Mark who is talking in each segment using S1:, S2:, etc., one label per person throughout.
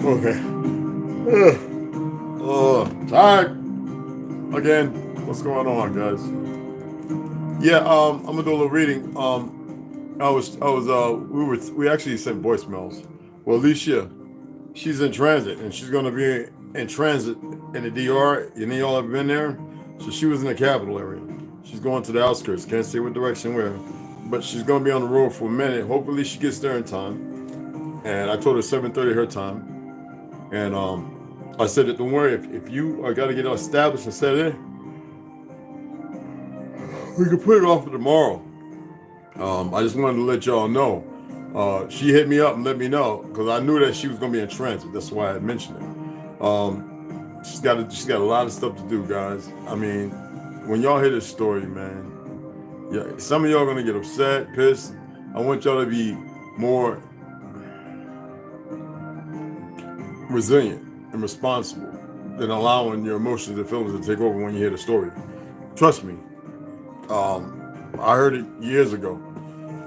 S1: Okay. Tired again. What's going on, guys? Yeah, I'm gonna do a little reading. We actually sent voicemails. Well, Alicia, she's in transit, and she's gonna be in transit in the DR. You know, y'all have been there. So she was in the capital area. She's going to the outskirts. Can't say what direction where, but she's gonna be on the road for a minute. Hopefully, she gets there in time. And I told her 7:30 her time. And I said that don't worry, if you are got to get established and set in, we can put it off for tomorrow. I just wanted to let y'all know. She hit me up and let me know because I knew that she was gonna be in transit. That's why I had mentioned it. She's got a lot of stuff to do, guys. I mean, when y'all hear this story, man, yeah, some of y'all are gonna get upset, pissed. I want y'all to be more resilient and responsible than allowing your emotions and feelings to take over when you hear the story. Trust me. I heard it years ago.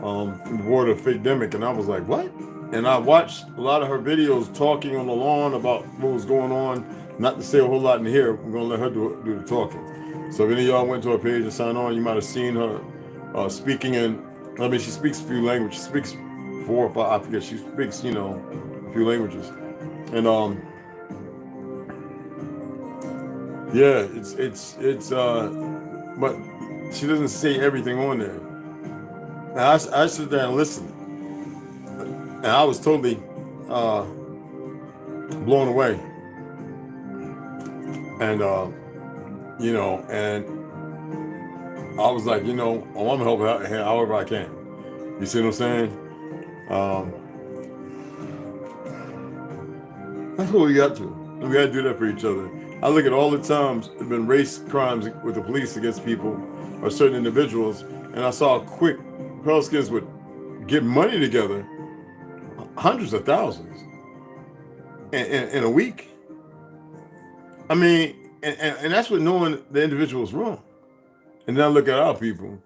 S1: before the fake demic, and I was like, what? And I watched a lot of her videos talking on the lawn about what was going on. Not to say a whole lot in here. We're gonna let her do the talking. So if any of y'all went to her page and signed on, you might have seen her speaking in. I mean, she speaks a few languages. She speaks 4 or 5. I forget. She speaks, a few languages. And yeah, but she doesn't say everything on there. And I sit there and listen, and I was totally blown away. And and I was like, I want to help out however I can. You see what I'm saying? That's what we got to. We got to do that for each other. I look at all the times there've been race crimes with the police against people or certain individuals, and I saw quick Pelicans would get money together, hundreds of thousands, in a week. I mean, and that's what knowing the individual is wrong. And then I look at our people.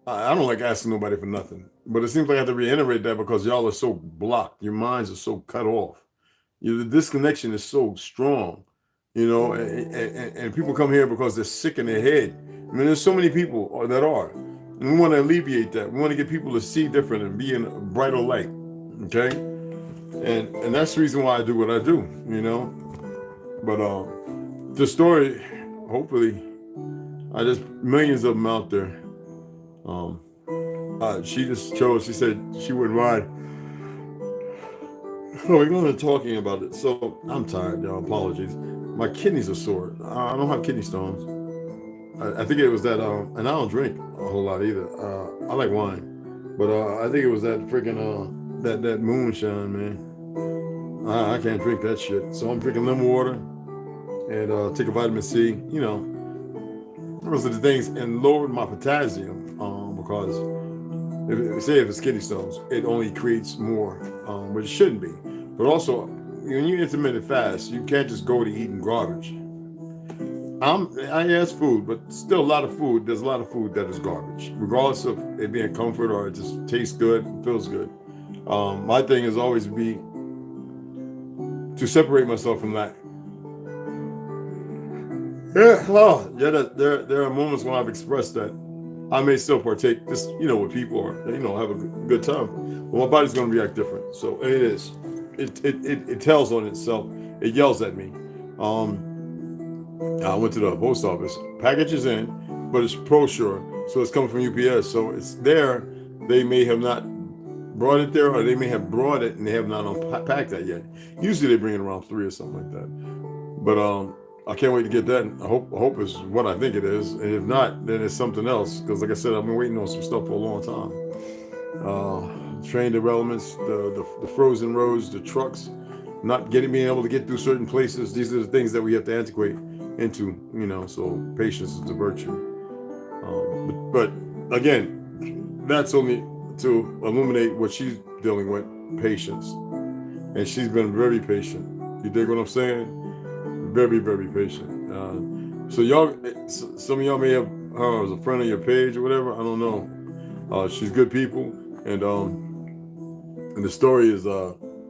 S1: I don't like asking nobody for nothing, but it seems like I have to reiterate that because y'all are so blocked. Your minds are so cut off. The disconnection is so strong, and people come here because they're sick in their head. I mean, there's so many people that are. And we want to alleviate that. We want to get people to see different and be in a brighter light. Okay? And that's the reason why I do what I do, But the story, hopefully, there's millions of them out there. She just chose, she said she wouldn't mind. So we're going to be talking about it. So I'm tired, y'all. Apologies. My kidneys are sore. I don't have kidney stones. I think it was that, and I don't drink a whole lot either. I like wine, but I think it was that freaking that moonshine, man. I can't drink that shit. So I'm drinking lemon water and take a vitamin C. Those are the things, and lowered my potassium because if it's kidney stones, it only creates more, which it shouldn't be. But also, when you intermittent fast, you can't just go to eating garbage. I ask food, but still a lot of food. There's a lot of food that is garbage, regardless of it being comfort or it just tastes good, feels good. My thing is always be to separate myself from that. Yeah, there are moments when I've expressed that I may still partake, just with people or have a good time. But my body's going to react different, so it is. It tells on itself. It yells at me. I went to the post office. Package is in, but it's ProSure, so it's coming from UPS. So it's there. They may have not brought it there, or they may have brought it and they have not unpacked that yet. Usually they bring it around 3 or something like that. But I can't wait to get that. I hope it's what I think it is. And if not, then it's something else. Because like I said, I've been waiting on some stuff for a long time. Train derailments, the frozen roads, the trucks, not being able to get through certain places. These are the things that we have to antiquate into, so patience is the virtue. But again, that's only to illuminate what she's dealing with, patience. And she's been very patient. You dig what I'm saying? Very, very patient. So y'all, some of y'all may have her as a friend on your page or whatever. I don't know. She's good people, and the story is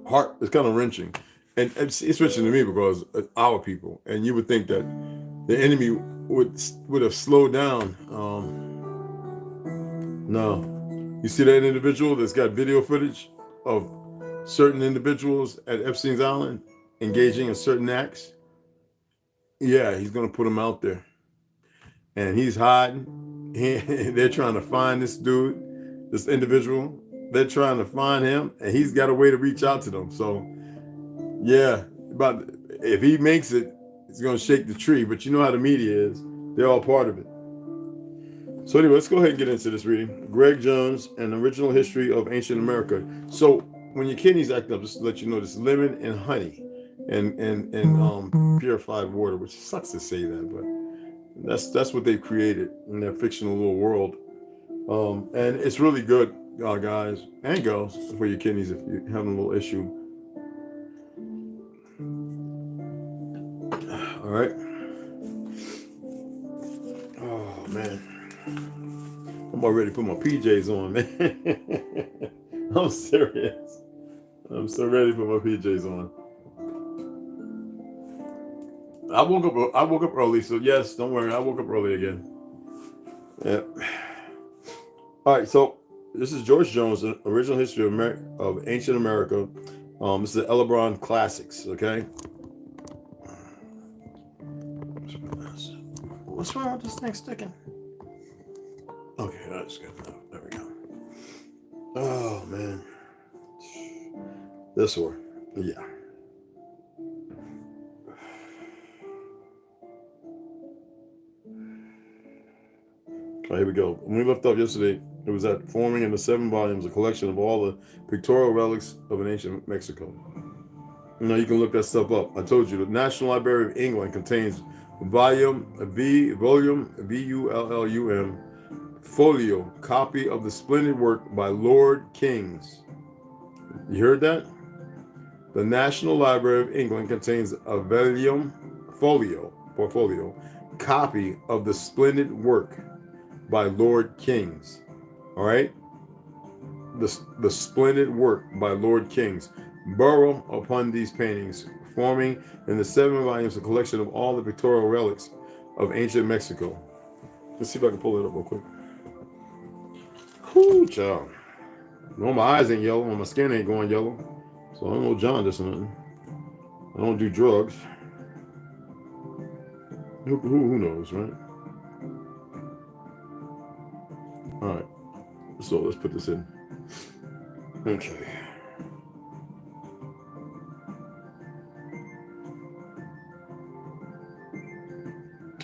S1: heart. It's kind of wrenching, and it's wrenching to me because it's our people, and you would think that the enemy would have slowed down. No, you see that individual that's got video footage of certain individuals at Epstein's Island engaging in certain acts. Yeah, he's gonna put them out there, and he's hiding. They're trying to find this dude, this individual. They're trying to find him, and he's got a way to reach out to them. So, yeah, but if he makes it, it's gonna shake the tree. But you know how the media is; they're all part of it. So anyway, let's go ahead and get into this reading. Greg Jones, An Original History of Ancient America. So when your kidneys act up, just to let you know, this lemon and honey and purified water, which sucks to say that, but that's what they've created in their fictional little world. And it's really good, guys and girls, for your kidneys if you're having a little issue. All right. Oh man. I'm I'm about ready to put my PJs on, man. I'm serious. I'm so ready to put my PJs on. I woke up early, so yes, don't worry. I woke up early again. Yeah. All right, so this is George Jones, an original history of ancient America. This is the Elebron Classics. Okay. What's wrong with this thing sticking? Okay, that's good. There we go. Oh man, this one, yeah. All right, here we go. When we left off yesterday, it was at forming in the 7 volumes, a collection of all the pictorial relics of an ancient Mexico. You know, you can look that stuff up. I told you the National Library of England contains volume VULLUM folio copy of the splendid work by Lord Kings. You heard that? The National Library of England contains a portfolio copy of the splendid work by Lord Kings. All right? The splendid work by Lord Kings. Burrow upon these paintings, forming in the 7 volumes a collection of all the pictorial relics of ancient Mexico. Let's see if I can pull it up real quick. Whoo, child. No, my eyes ain't yellow, my skin ain't going yellow. So I don't know jaundice or nothing. I don't do drugs. Who knows, right? All right. So let's put this in. Okay.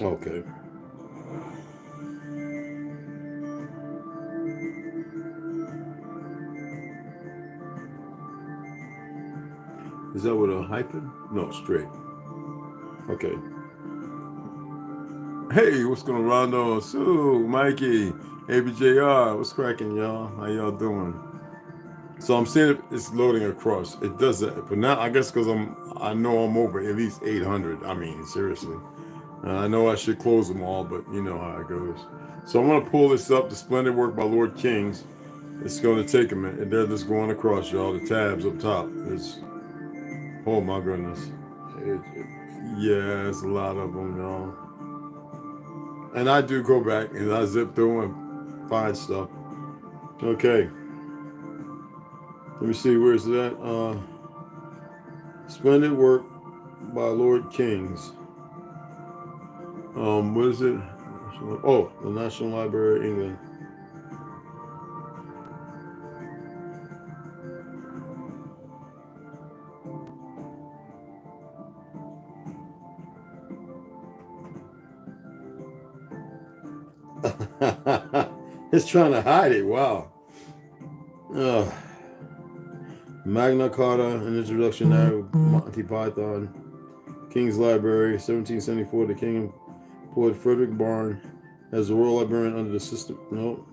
S1: Okay. Is that with a hyphen? No, straight. Okay. Hey, what's going on, Rondo? Sue, Mikey, ABJR, what's cracking, y'all? How y'all doing? So I'm seeing it's loading across. It does that, but now I guess because I know I'm over at least 800. I mean, seriously. I know I should close them all, but you know how it goes. So I'm gonna pull this up. The splendid work by Lord Kings. It's going to take a minute, and they're just going across, y'all. The tabs up top. It's, oh my goodness. Yeah, it's a lot of them, y'all. And I do go back and I zip through and find stuff. Okay. Let me see, where's that? Splendid work by Lord Kings. What is it? Oh, the National Library of England. It's trying to hide it. Wow. Magna Carta, an introduction to Monty Python. King's Library, 1774. The King employed Frederick Barn as the Royal Librarian under the system. No.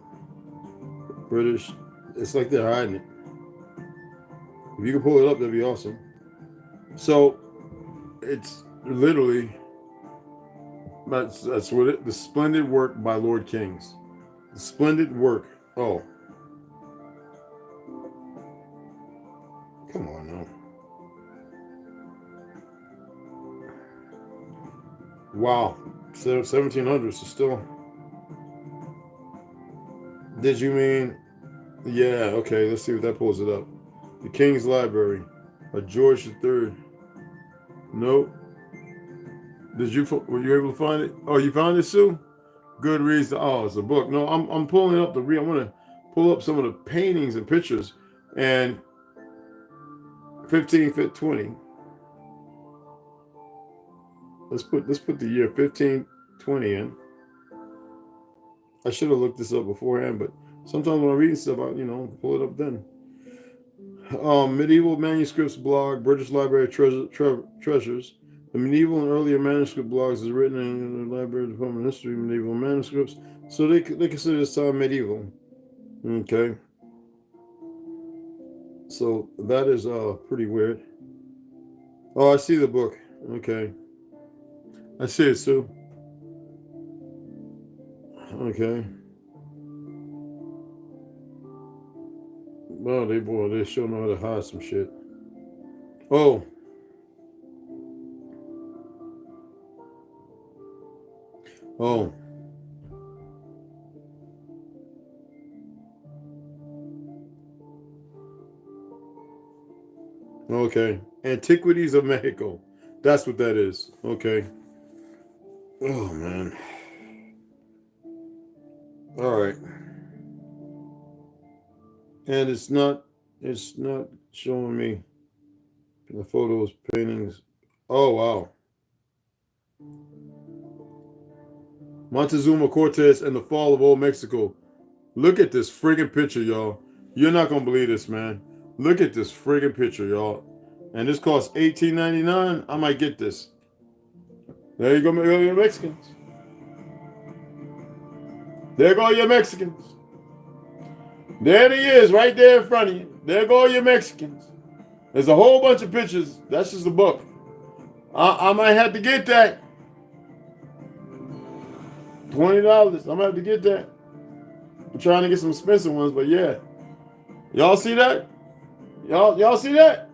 S1: British. It's like they're hiding it. If you can pull it up, that'd be awesome. So, it's literally, that's what it, the splendid work by Lord Kings. The splendid work. Oh. Come on now. Wow. 1700s is still. Did you mean? Yeah, okay. Let's see what that pulls it up. The King's Library by George III. Nope. Were you able to find it? Oh, you found it, Sue? Good reason. Oh, it's a book. No, I'm pulling up the read. I'm gonna pull up some of the paintings and pictures, and 1520. Let's put the year 1520 in. I should have looked this up beforehand, but sometimes when I'm reading stuff, I pull it up then. Medieval Manuscripts blog, British Library Treasures. The medieval and earlier manuscript blogs is written in the Library Department of History, medieval manuscripts. So they consider this time medieval. Okay. So that is pretty weird. Oh, I see the book. Okay. I see it, Sue. Okay. Well, they sure know how to hide some shit. Oh. Oh. Okay. Antiquities of Mexico. That's what that is. Okay. Oh man. All right. And it's not showing me the photos, paintings. Oh wow. Montezuma Cortez and the fall of old Mexico. Look at this friggin' picture, y'all. You're not gonna believe this, man. Look at this friggin' picture, y'all. And this costs $18.99. I might get this. There you go, your Mexicans. There go your Mexicans. There he is, right there in front of you. There go your Mexicans. There's a whole bunch of pictures. That's just a book. I might have to get that. $20. I might have to get that. I'm trying to get some expensive ones, but yeah. Y'all see that? Y'all see that?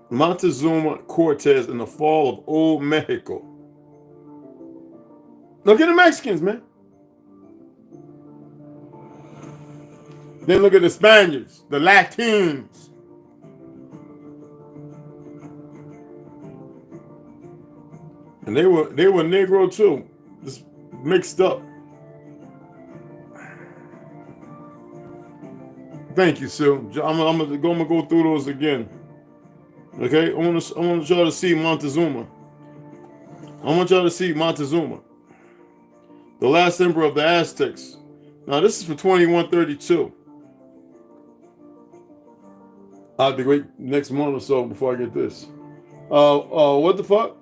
S1: Montezuma Cortez and the fall of old Mexico. Look at the Mexicans, man. Then look at the Spaniards, the Latins. And they were Negro too, just mixed up. Thank you, Sue. I'm gonna go through those again. Okay, I want y'all to see Montezuma. I want y'all to see Montezuma, the last emperor of the Aztecs. Now this is for 2132. I'll have to wait next month or so before I get this. What the fuck?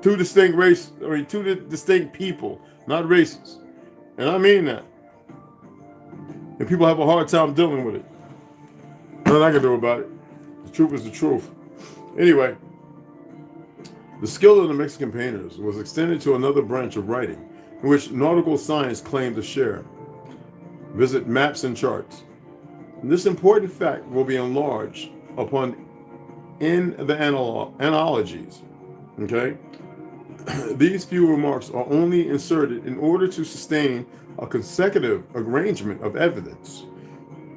S1: Two distinct people, not races. And I mean that. And people have a hard time dealing with it. Nothing I can do about it. The truth is the truth. Anyway, the skill of the Mexican painters was extended to another branch of writing, in which nautical science claimed a share. Visit maps and charts. And this important fact will be enlarged upon in the analogies. Okay? These few remarks are only inserted in order to sustain a consecutive arrangement of evidence.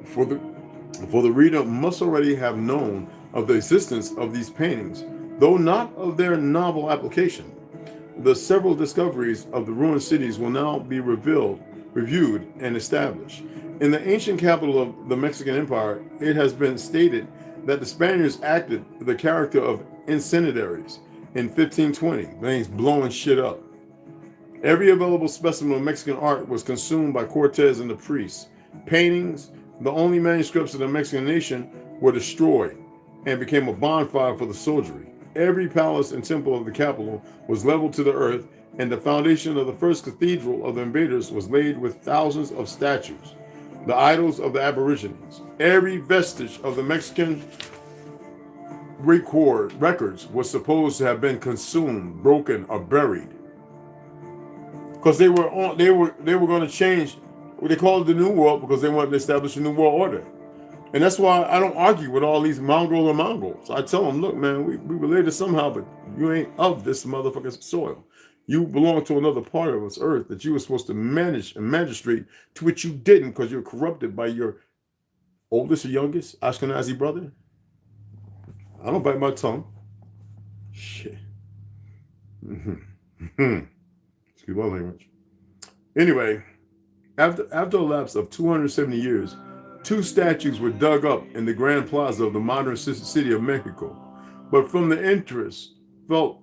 S1: For the reader must already have known of the existence of these paintings, though not of their novel application. The several discoveries of the ruined cities will now be reviewed, and established. In the ancient capital of the Mexican Empire, it has been stated that the Spaniards acted the character of incendiaries in 1520. Things blowing shit up. Every available specimen of Mexican art was consumed by Cortez and the priests. Paintings, the only manuscripts of the Mexican nation, were destroyed and became a bonfire for the soldiery. Every palace and temple of the capital was leveled to the earth, and the foundation of the first cathedral of the invaders was laid with thousands of statues, the idols of the Aborigines. Every vestige of the Mexican records was supposed to have been consumed, broken, or buried, because they were going to change. They called it the New World because they wanted to establish a New World Order. And that's why I don't argue with all these Mongols. I tell them, look, man, we related somehow, but you ain't of this motherfucking soil. You belong to another part of this earth that you were supposed to manage and magistrate, to which you didn't because you're corrupted by your oldest or youngest Ashkenazi brother. I don't bite my tongue. Shit. Excuse my language. Anyway, after a lapse of 270 years, two statues were dug up in the Grand Plaza of the modern city of Mexico. But from the interest felt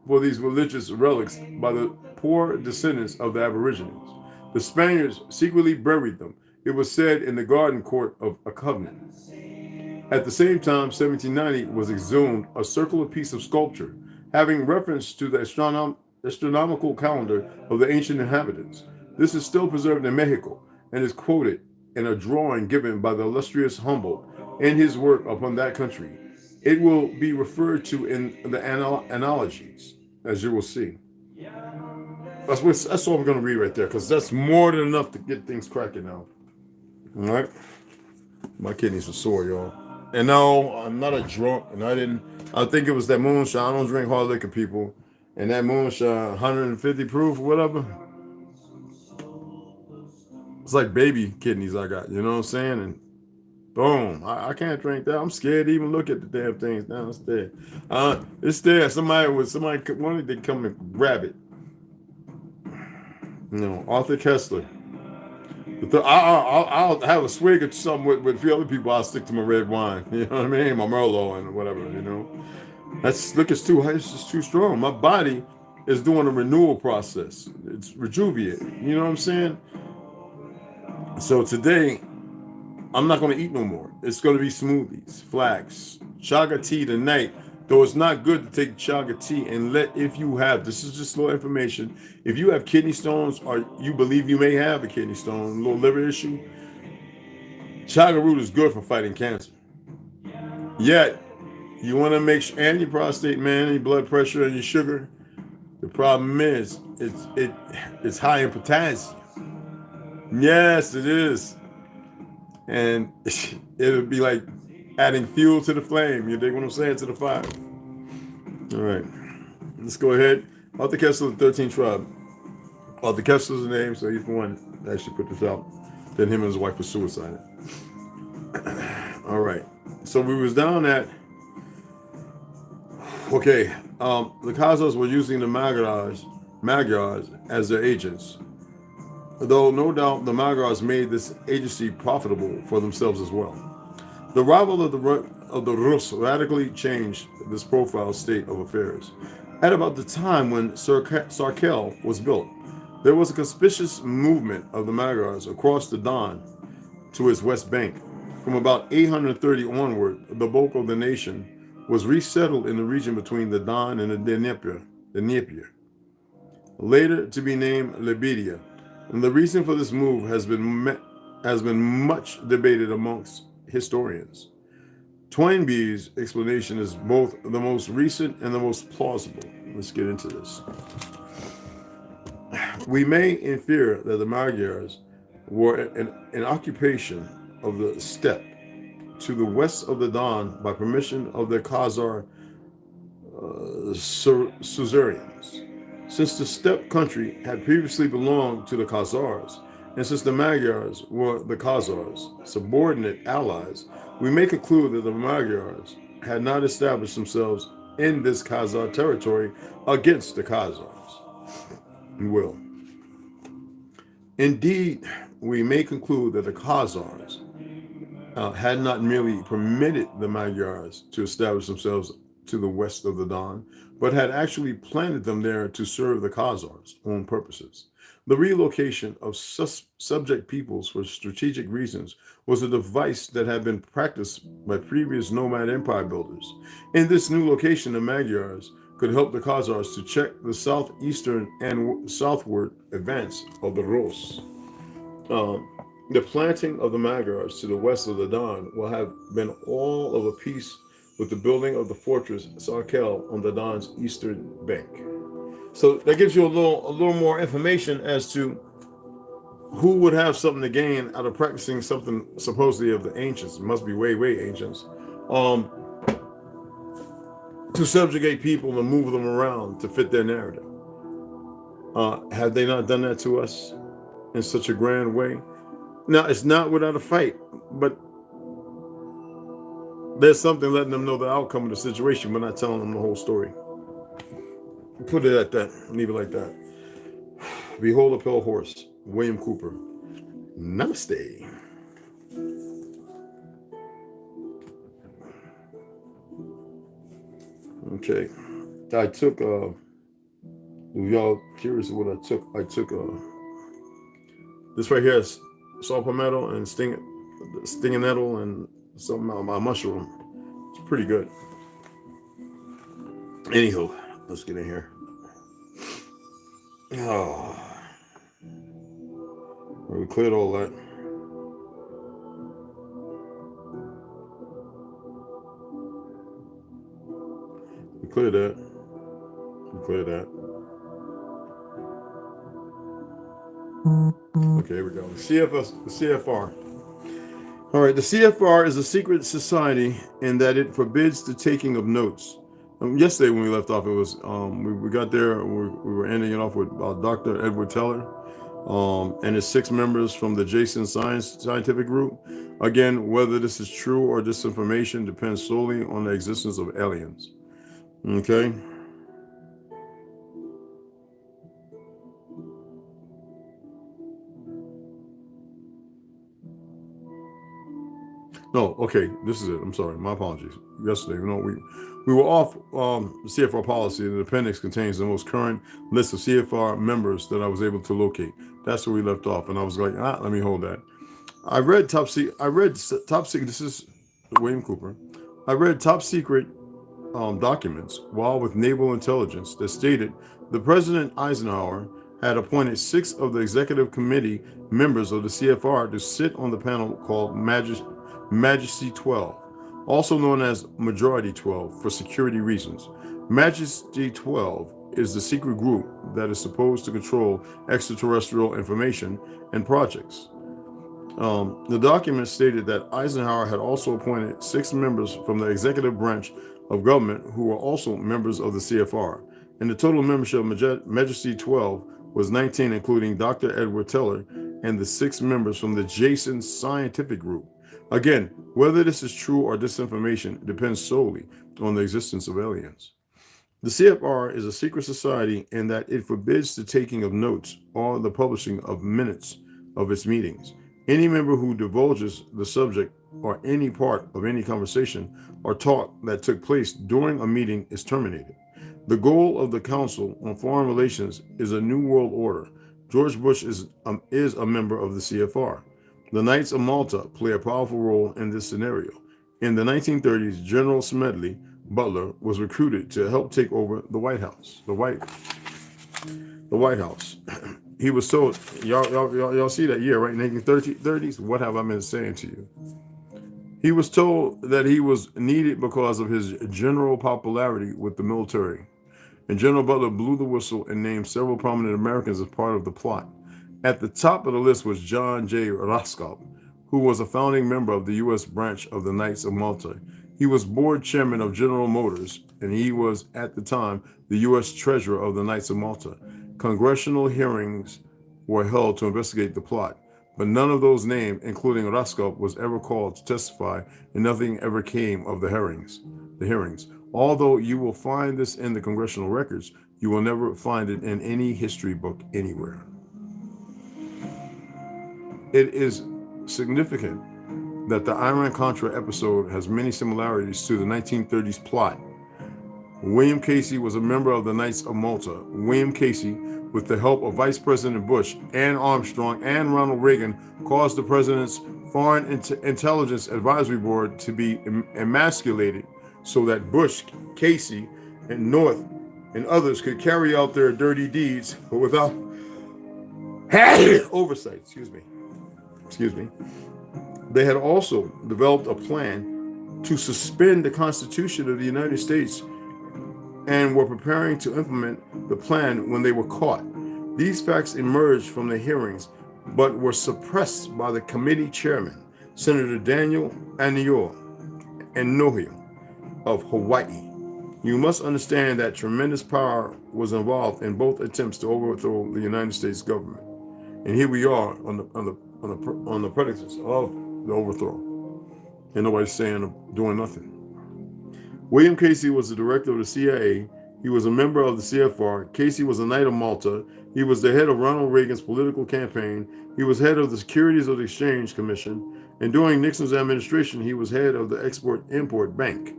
S1: for these religious relics by the poor descendants of the Aborigines, the Spaniards secretly buried them, it was said, in the garden court of a covenant. At the same time, 1790 was exhumed a circular piece of sculpture having reference to the astronomical calendar of the ancient inhabitants. This is still preserved in Mexico and is quoted in a drawing given by the illustrious Humboldt in his work upon that country. It will be referred to in the analogies, as you will see. That's all we're going to read right there, because that's more than enough to get things cracking now. All right? My kidneys are sore, y'all. And no, I'm not a drunk, and I think it was that moonshine. I don't drink hard liquor, people. And that moonshine, 150 proof, whatever. It's like baby kidneys I got, you know what I'm saying? And boom, I can't drink that. I'm scared to even look at the damn things downstairs. It's there. Somebody wanted to come and grab it. Arthur Kessler. I'll have a swig or something with a few other people. I'll stick to my red wine. You know what I mean? My Merlot and whatever. It's just too strong. My body is doing a renewal process. It's rejuvenating. You know what I'm saying? So today, I'm not going to eat no more. It's going to be smoothies, flax, chaga tea tonight. Though it's not good to take chaga tea, and if you have, this is just little information, if you have kidney stones or you believe you may have a kidney stone, a little liver issue, chaga root is good for fighting cancer. Yet, you want to make sure, and your prostate, man, your blood pressure and your sugar, the problem is it's high in potassium. Yes, it is. And it'll be like adding fuel to the flame. You dig what I'm saying? To the fire. All right. Let's go ahead. Arthur Kessler, the 13th tribe. Arthur Kessler's the name, so he's the one that actually put this out. Then him and his wife were suicided. All right. So we was down at... Okay. The Khazars were using the Magyars as their agents. Though no doubt the Magyars made this agency profitable for themselves as well. The arrival of the Rus radically changed this profile state of affairs. At about the time when Sarkel was built, there was a conspicuous movement of the Magyars across the Don to its west bank. From about 830 onward, the bulk of the nation was resettled in the region between the Don and the Dnieper, later to be named Lebedia. And the reason for this move has been much debated amongst historians. Toynbee's explanation is both the most recent and the most plausible. Let's get into this. We may infer that the Magyars were an occupation of the steppe to the west of the Don by permission of the Khazar suzerains. Since the steppe country had previously belonged to the Khazars, and since the Magyars were the Khazars' subordinate allies, we may conclude that the Magyars had not established themselves in this Khazar territory against the Khazars. Well, indeed, we may conclude that the Khazars had not merely permitted the Magyars to establish themselves to the west of the Don, but had actually planted them there to serve the Khazars' own purposes. The relocation of subject peoples for strategic reasons was a device that had been practiced by previous nomad empire builders. In this new location, the Magyars could help the Khazars to check the southeastern and southward advance of the Rus. The planting of the Magyars to the west of the Don will have been all of a piece with the building of the fortress Sarkel on the Don's eastern bank. So that gives you a little more information as to who would have something to gain out of practicing something supposedly of the ancients. It must be way, way ancients. To subjugate people and move them around to fit their narrative. Have they not done that to us in such a grand way? Now, it's not without a fight, but there's something letting them know the outcome of the situation, but not telling them the whole story. Put it at that. Leave it like that. Behold a pale horse. William Cooper. Namaste. Okay. I took, if y'all curious what I took this right here is saw palmetto and stinging nettle and something about my mushroom. It's pretty good. Anywho, let's get in here. Oh, we cleared all that. clear that. Clear that. Okay, here we go. The CFR. All right, the CFR is a secret society in that it forbids the taking of notes. Yesterday when we left off, it was we got there. We were ending it off with Dr. Edward Teller and his 6 members from the Jason Scientific Group. Again, whether this is true or disinformation depends solely on the existence of aliens. Okay. No, okay, this is it. I'm sorry, my apologies. Yesterday, we were off CFR policy, and the appendix contains the most current list of CFR members that I was able to locate. That's where we left off, and I was like, let me hold that. I read top secret. This is William Cooper. I read top secret documents while with naval intelligence that stated the President Eisenhower had appointed 6 of the executive committee members of the CFR to sit on the panel called Majesty 12, also known as Majority 12 for security reasons. Majesty 12 is the secret group that is supposed to control extraterrestrial information and projects. The document stated that Eisenhower had also appointed 6 members from the executive branch of government who were also members of the CFR, and the total membership of Majesty 12 was 19, including Dr. Edward Teller and the 6 members from the Jason Scientific Group. Again, whether this is true or disinformation depends solely on the existence of aliens. The CFR is a secret society in that it forbids the taking of notes or the publishing of minutes of its meetings. Any member who divulges the subject or any part of any conversation or talk that took place during a meeting is terminated. The goal of the Council on Foreign Relations is a new world order. George Bush is a member of the CFR. The Knights of Malta play a powerful role in this scenario. In the 1930s, General Smedley Butler was recruited to help take over the White House. The White House. He was told, y'all see that year, right? 1930s. What have I been saying to you? He was told that he was needed because of his general popularity with the military. And General Butler blew the whistle and named several prominent Americans as part of the plot. At the top of the list was John J. Roscoe, who was a founding member of the U.S. branch of the Knights of Malta. He was board chairman of General Motors, and he was, at the time, the U.S. treasurer of the Knights of Malta. Congressional hearings were held to investigate the plot, but none of those named, including Roscoe, was ever called to testify, and nothing ever came of the hearings. Although you will find this in the congressional records, you will never find it in any history book anywhere. It is significant that the Iran-Contra episode has many similarities to the 1930s plot. William Casey was a member of the Knights of Malta. William Casey, with the help of Vice President Bush, Ann Armstrong, and Ronald Reagan, caused the president's Foreign Intelligence Advisory Board to be emasculated so that Bush, Casey, and North and others could carry out their dirty deeds, but without oversight. Excuse me. They had also developed a plan to suspend the Constitution of the United States and were preparing to implement the plan when they were caught. These facts emerged from the hearings, but were suppressed by the committee chairman, Senator Daniel Inouye of Hawaii. You must understand that tremendous power was involved in both attempts to overthrow the United States government. And here we are on the predictions of the overthrow. And nobody's saying or doing nothing. William Casey was the director of the CIA. He was a member of the CFR. Casey was a Knight of Malta. He was the head of Ronald Reagan's political campaign. He was head of the Securities of the Exchange Commission. And during Nixon's administration, he was head of the Export-Import Bank.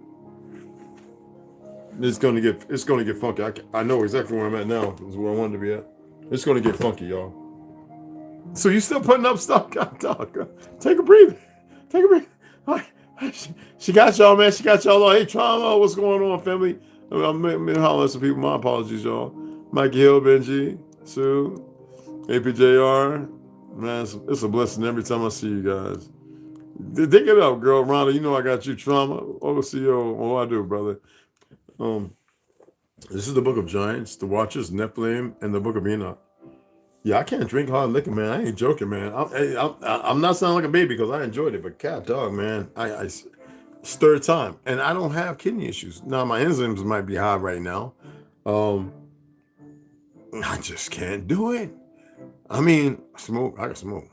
S1: It's gonna get funky. I know exactly where I'm at now. Is where I wanted to be at. It's gonna get funky, y'all. So you still putting up stuff? God, dog. Take a breather. She got y'all, man. She got y'all. Hey, trauma. What's going on, family? I'm hollering at some people. My apologies, y'all. Mikey Hill, Benji, Sue, APJR. Man, it's a blessing every time I see you guys. Dig it up, girl. Rhonda, you know I got you. Trauma. OCO. What do I do, brother? This is the book of Giants, the Watchers, Nephilim, and the book of Enoch. Yeah, I can't drink hard liquor, man. I ain't joking, man. I'm not sounding like a baby because I enjoyed it, but cat dog, man, it's third time, and I don't have kidney issues. Now my enzymes might be high right now. Um, I just can't do it. I mean, smoke. I can smoke.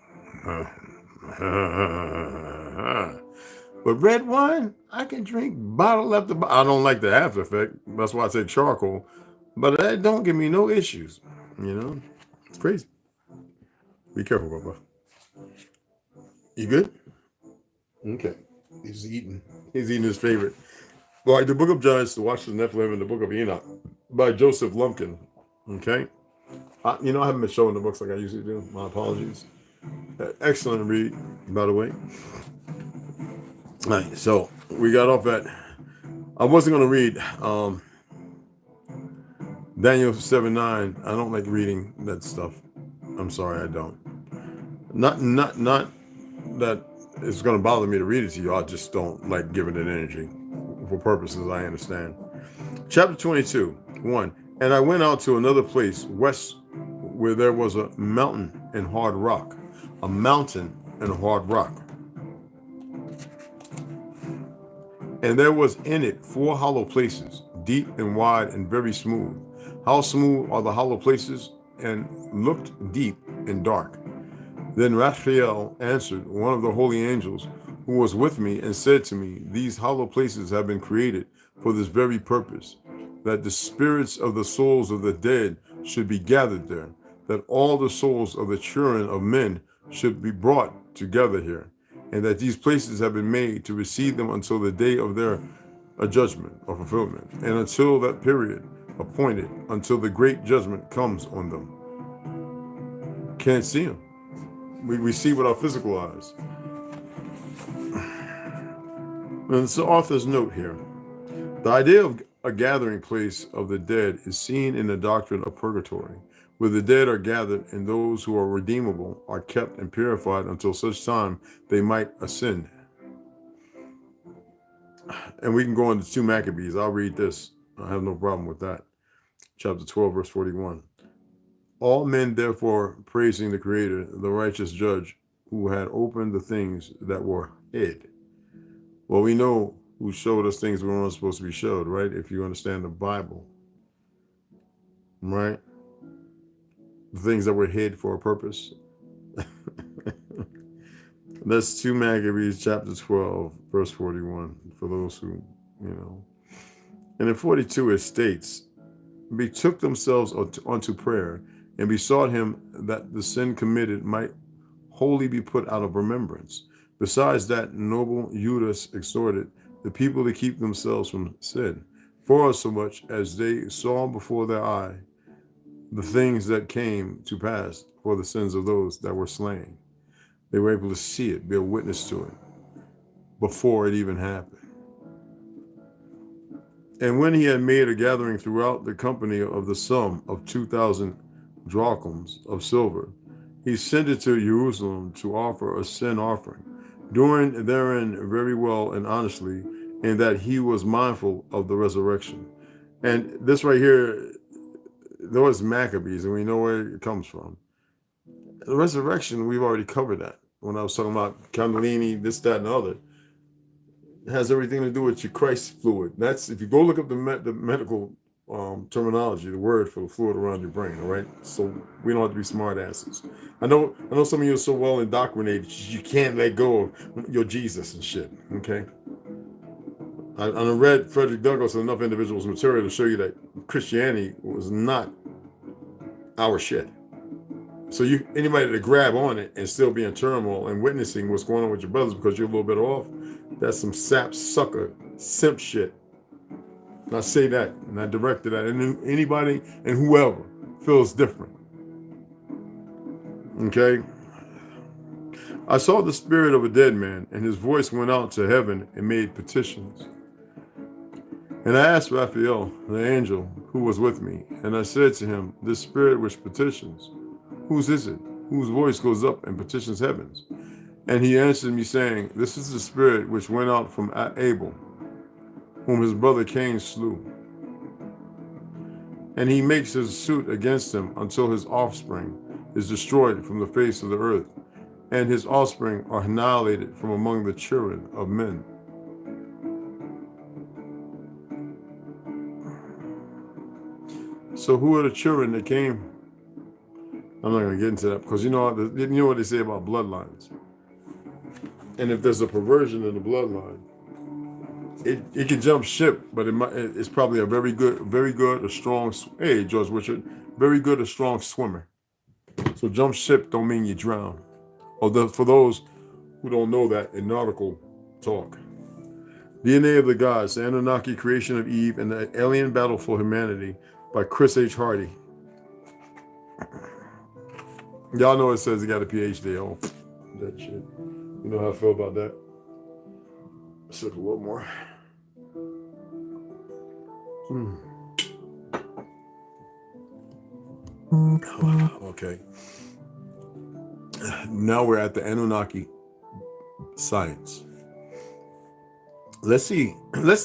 S1: But red wine, I can drink bottle after bottle. I don't like the after effect. That's why I say charcoal. But that don't give me no issues. You know, it's crazy. Be careful, Bubba. You good? Okay. He's eating. He's eating his favorite. All right, the Book of Giants, the Watchers, Nephilim, and the Book of Enoch by Joseph Lumpkin. Okay. I haven't been showing the books like I usually do. My apologies. Excellent read, by the way. All right, so we got off at. I wasn't going to read Daniel 7:9. I don't like reading that stuff. I'm sorry, I don't. Not that it's going to bother me to read it to you. I just don't like giving it energy for purposes I understand. Chapter 22:1. And I went out to another place west, where there was a mountain and hard rock. A mountain and hard rock. And there was in it 4 hollow places, deep and wide and very smooth. How smooth are the hollow places, and looked deep and dark. Then Raphael answered, one of the holy angels, who was with me, and said to me, these hollow places have been created for this very purpose, that the spirits of the souls of the dead should be gathered there, that all the souls of the children of men should be brought together here, and that these places have been made to receive them until the day of their judgment or fulfillment, and until that period appointed, until the great judgment comes on them. Can't see them. We see with our physical eyes. And it's the author's note here. The idea of a gathering place of the dead is seen in the doctrine of purgatory, where the dead are gathered and those who are redeemable are kept and purified until such time they might ascend. And we can go into 2 Maccabees. I'll read this. I have no problem with that. Chapter 12, verse 41. All men therefore praising the Creator, the righteous judge, who had opened the things that were hid. Well, we know who showed us things we weren't supposed to be showed, right? If you understand the Bible, right? The things that were hid for a purpose. That's 2 Maccabees chapter 12, verse 41, for those who, And in 42 it states, betook themselves unto prayer, and besought him that the sin committed might wholly be put out of remembrance. Besides that, noble Judas exhorted the people to keep themselves from sin, for so much as they saw before their eye the things that came to pass for the sins of those that were slain. They were able to see it, be a witness to it, before it even happened. And when he had made a gathering throughout the company of the sum of 2,000 drachms of silver, he sent it to Jerusalem to offer a sin offering, doing therein very well and honestly, in that he was mindful of the resurrection. And this right here, there was Maccabees, and we know where it comes from. The resurrection, we've already covered that. When I was talking about Kundalini, this, that, and the other. It has everything to do with your Christ fluid. That's, if you go look up the medical terminology, the word for the fluid around your brain, all right? So we don't have to be smart asses. I know some of you are so well indoctrinated, you can't let go of your Jesus and shit, okay? I read Frederick Douglass and enough individuals' material to show you that Christianity was not our shit. So anybody to grab on it and still be in turmoil and witnessing what's going on with your brothers because you're a little bit off, that's some sap sucker simp shit. And I say that, and I direct it at anybody and whoever feels different. Okay? I saw the spirit of a dead man, and his voice went out to heaven and made petitions. And I asked Raphael, the angel, who was with me, and I said to him, this spirit which petitions, whose is it? Whose voice goes up and petitions heavens? And he answered me, saying, this is the spirit which went out from Abel, whom his brother Cain slew. and he makes his suit against him until his offspring is destroyed from the face of the earth, and his offspring are annihilated from among the children of men. So who are the children that came? I'm not going to get into that because you know what they say about bloodlines. And if there's a perversion in the bloodline, it can jump ship, but it's probably a very good, a strong. Hey, George Richard, very good, a strong swimmer. So jump ship don't mean you drown. Although for those who don't know that in nautical talk, DNA of the Gods, the Anunnaki creation of Eve, and the alien battle for humanity by Chris H. Hardy. Y'all know it says he got a PhD. Oh, that shit. You know how I feel about that. Let's look a little more. Okay. Now we're at the Anunnaki science. Let's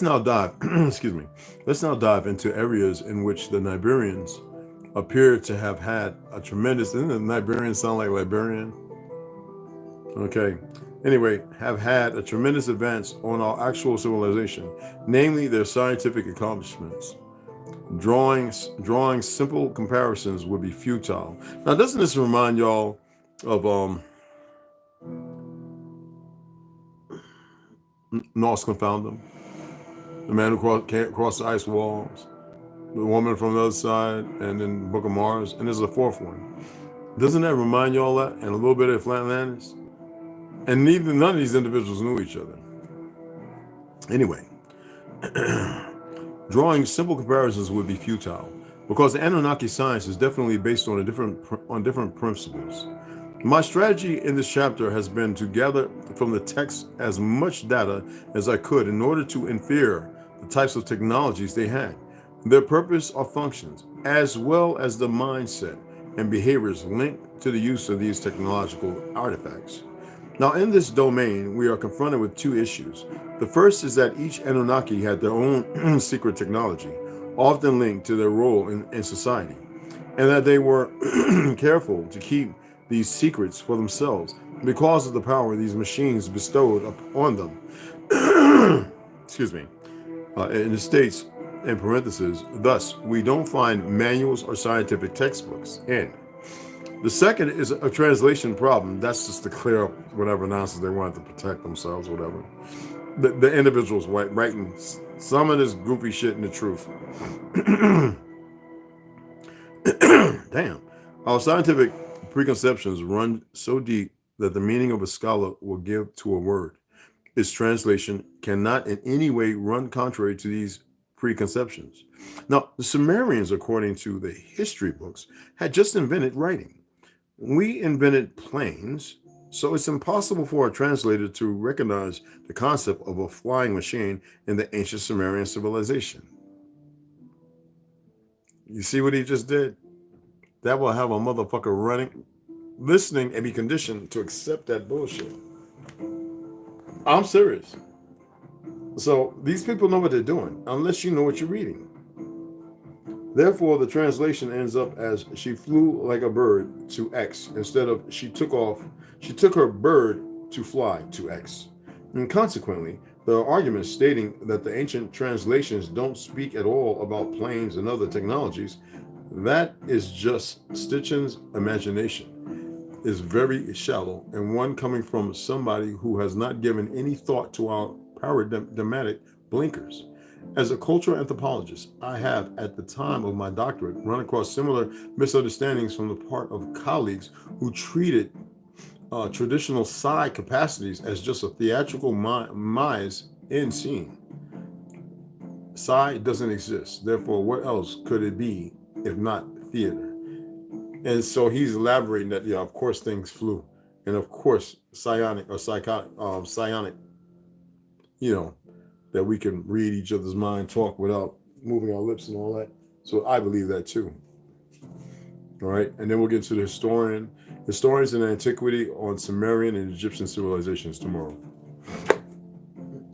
S1: now dive into areas in which the Nibirians appear to have had a tremendous, doesn't the Nibirian sound like Liberian? Okay. Anyway, have had a tremendous advance on our actual civilization, namely their scientific accomplishments. Drawing simple comparisons would be futile. Now, doesn't this remind y'all of Nos Confoundum? The man who can't cross the ice walls, the woman from the other side, and then Book of Mars, and there's a fourth one. Doesn't that remind y'all that? And a little bit of Atlantis? And none of these individuals knew each other. Anyway, drawing simple comparisons would be futile because the Anunnaki science is definitely based on different principles. My strategy in this chapter has been to gather from the text as much data as I could in order to infer the types of technologies they had, their purpose or functions, as well as the mindset and behaviors linked to the use of these technological artifacts. Now, in this domain, we are confronted with two issues. The first is that each Anunnaki had their own secret technology, often linked to their role in society, and that they were careful to keep these secrets for themselves because of the power these machines bestowed upon them. Excuse me. In the states, in parentheses, thus, we don't find manuals or scientific textbooks. End. The second is a translation problem. That's just to clear up whatever nonsense they wanted to protect themselves, whatever. The individuals writing some of this goofy shit in the truth. Damn. Our scientific preconceptions run so deep that the meaning of a scholar will give to a word. Its translation cannot in any way run contrary to these preconceptions. Now, the Sumerians, according to the history books, had just invented writing. We invented planes, so it's impossible for a translator to recognize the concept of a flying machine in the ancient Sumerian civilization. You see what he just did? That will have a motherfucker listening, and be conditioned to accept that bullshit. I'm serious. So these people know what they're doing, unless you know what you're reading. Therefore, the translation ends up as she flew like a bird to X instead of she took her bird to fly to X. And consequently, there are arguments stating that the ancient translations don't speak at all about planes and other technologies. That is just Stitchin's imagination. Is very shallow, and one coming from somebody who has not given any thought to our paradigmatic blinkers. As a cultural anthropologist, I have, at the time of my doctorate, run across similar misunderstandings from the part of colleagues who treated traditional psi capacities as just a theatrical mise en scene. Psi doesn't exist, therefore what else could it be if not theater? And so he's elaborating that, yeah, of course things flew, and of course psionic, you know, that we can read each other's mind, talk without moving our lips and all that. So I believe that too. All right, and then we'll get to the historians in antiquity on Sumerian and Egyptian civilizations tomorrow.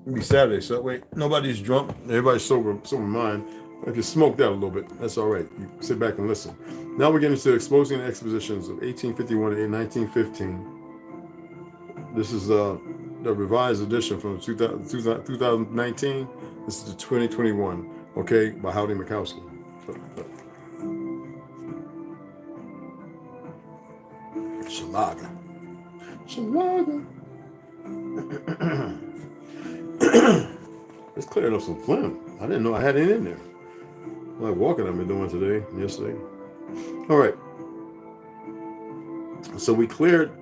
S1: It'll be Saturday, so wait, nobody's drunk, everybody's sober mind. If you smoked out a little bit, that's all right. You sit back and listen. Now we're getting into exposing the expositions of 1851 to 1915. This is the revised edition from 2019. This is the 2021, okay, by Howdy Mikowski. Shalaga. It's clearing up some phlegm. I didn't know I had it in there. Like walking I've been doing today, yesterday. All right. So we cleared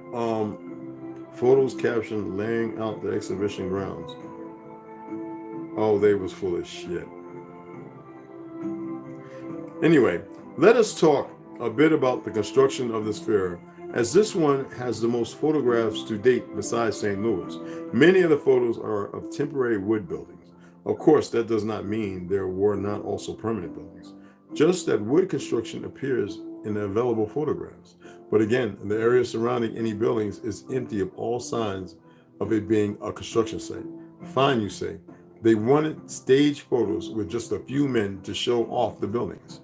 S1: photos captioned laying out the exhibition grounds. Oh, they was full of shit. Anyway, let us talk a bit about the construction of this fair, as this one has the most photographs to date besides St. Louis. Many of the photos are of temporary wood buildings. Of course, that does not mean there were not also permanent buildings, just that wood construction appears in the available photographs. But again, the area surrounding any buildings is empty of all signs of it being a construction site. Fine, you say. They wanted stage photos with just a few men to show off the buildings.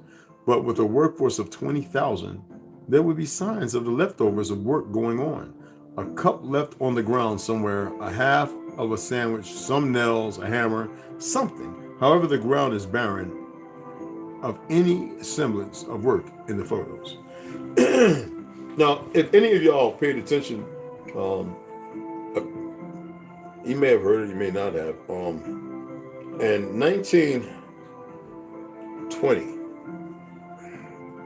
S1: But with a workforce of 20,000, there would be signs of the leftovers of work going on. A cup left on the ground somewhere, a half of a sandwich, some nails, a hammer, something. However, the ground is barren of any semblance of work in the photos. Now, if any of y'all paid attention, you may have heard it, you may not have. In 1920,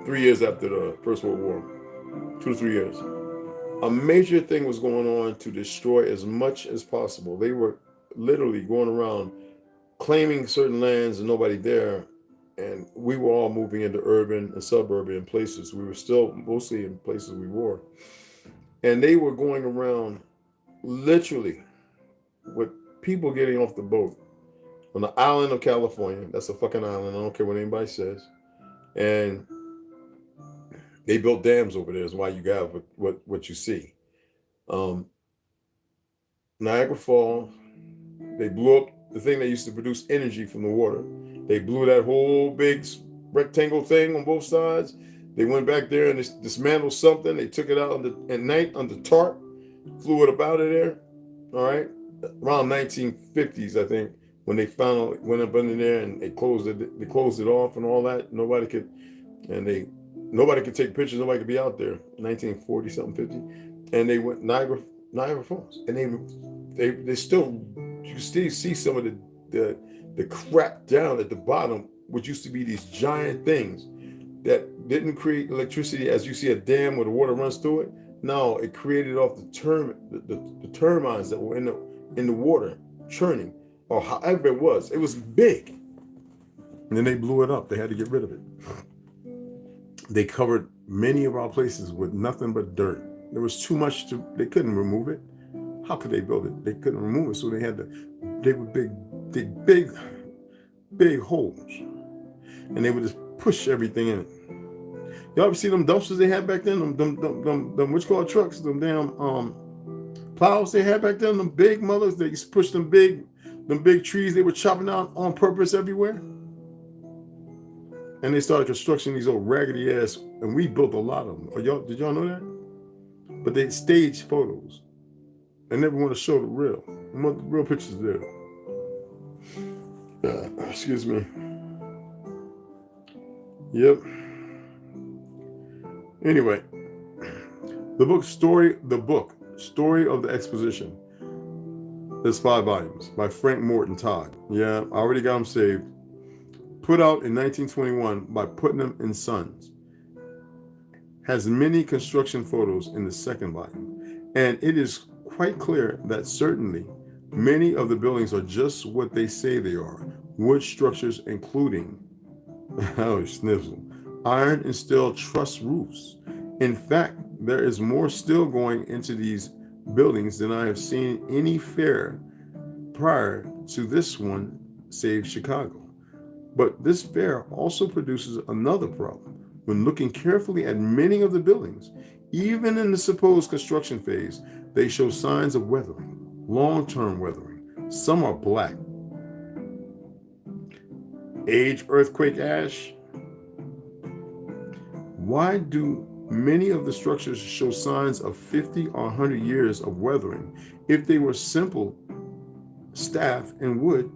S1: 3 years after the First World War, 2 to 3 years, a major thing was going on to destroy as much as possible. They were literally going around claiming certain lands and nobody there. And we were all moving into urban and suburban places. We were still mostly in places we were. And they were going around literally with people getting off the boat on the island of California. That's a fucking island. I don't care what anybody says. And they built dams over there is why you got what you see. Niagara Falls, they blew up the thing that used to produce energy from the water. They blew that whole big rectangle thing on both sides. They went back there and dismantled something. They took it out at night under tarp, flew it up out of there. All right, around 1950s, I think, when they finally went up under there and they closed it off and all that. Nobody could take pictures. Nobody could be out there. 1940 something, 50, and they went Niagara Falls, and they still, you can still see some of the crap down at the bottom, which used to be these giant things that didn't create electricity as you see a dam where the water runs through it. No, it created off the turbines that were in the water churning, or however it was. It was big. And then they blew it up. They had to get rid of it. They covered many of our places with nothing but dirt. There was too much they couldn't remove it. How could they build it? They couldn't remove it, so they were big holes. And they would just push everything in it. Y'all ever see them dumpsters they had back then? Them what you call trucks, them damn plows they had back then, them big mothers, they used to push them big trees they were chopping out on purpose everywhere. And they started constructing these old raggedy ass, and we built a lot of them. Did y'all know that? But they staged photos. They never want to show the real pictures there. Excuse me. Yep. Anyway, the book Story of the Exposition. There's 5 volumes by Frank Morton Todd. Yeah, I already got them saved. Put out in 1921 by Putnam and Sons. Has many construction photos in the second volume. And it is quite clear that certainly many of the buildings are just what they say they are. Wood structures including, iron and steel truss roofs. In fact, there is more steel going into these buildings than I have seen any fair prior to this one, save Chicago. But this fair also produces another problem. When looking carefully at many of the buildings, even in the supposed construction phase, they show signs of weathering, long-term weathering. Some are black. Age earthquake ash. Why do many of the structures show signs of 50 or 100 years of weathering if they were simple staff and would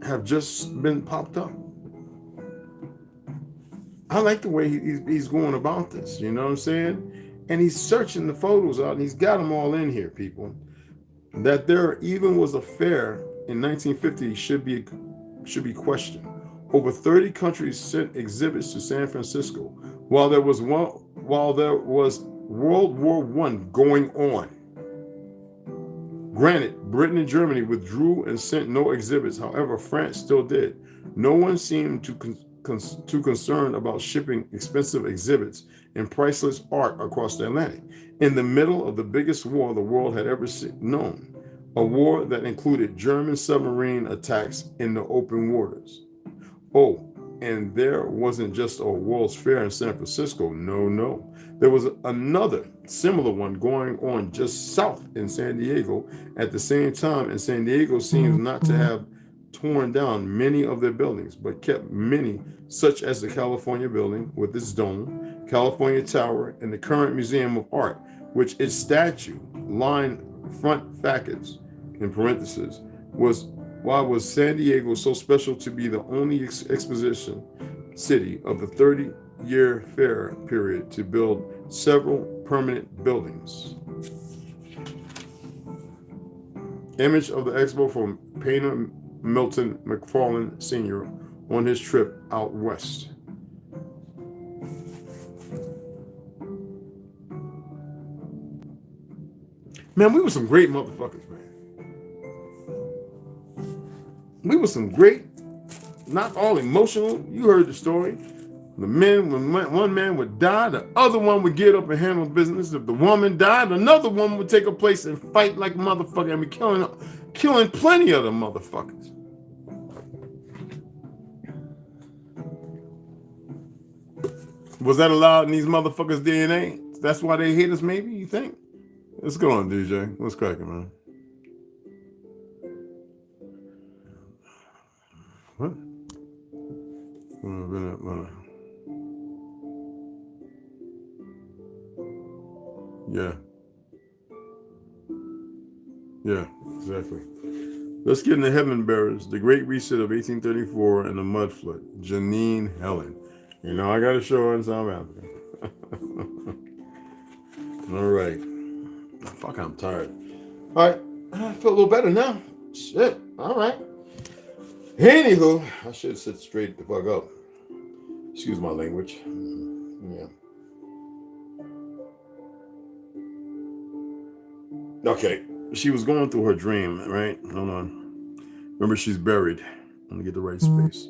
S1: have just been popped up? I like the way he's going about this, you know what I'm saying? And he's searching the photos out, and he's got them all in here, people. That there even was a fair in 1950 should be questioned. Over 30 countries sent exhibits to San Francisco while there was World War I going on. Granted, Britain and Germany withdrew and sent no exhibits. However, France still did. No one seemed too concerned about shipping expensive exhibits and priceless art across the Atlantic in the middle of the biggest war the world had ever known, a war that included German submarine attacks in the open waters. Oh, and there wasn't just a World's Fair in San Francisco. No. There was another similar one going on just south in San Diego at the same time, and San Diego seems not to have torn down many of their buildings, but kept many, such as the California building with its dome, California Tower, and the current Museum of Art, which its statue line front facets, in parentheses, was why was San Diego so special to be the only exposition city of the 30-year fair period to build several permanent buildings? Image of the expo from painter Milton McFarland Sr. on his trip out west. Man, we were some great motherfuckers, man. We were some great, not all emotional. You heard the story. The men, when one man would die, the other one would get up and handle business. If the woman died, another woman would take her place and fight like a motherfucker and be killing plenty of them motherfuckers. Was that allowed in these motherfuckers' DNA? That's why they hate us, maybe, you think? What's going on, DJ? What's cracking, man? What? Yeah, exactly. Let's get into Heaven Bearers, the Great Reset of 1834 and the Mud Flood. Janine Helen. You know, I got to show her in South Africa. All right. Fuck, I'm tired. All right. I feel a little better now. Shit. All right. Anywho, I should sit straight the fuck up. Excuse my language. Yeah. Okay. She was going through her dream, right? Hold on. Remember, she's buried. I'm going to get the right space.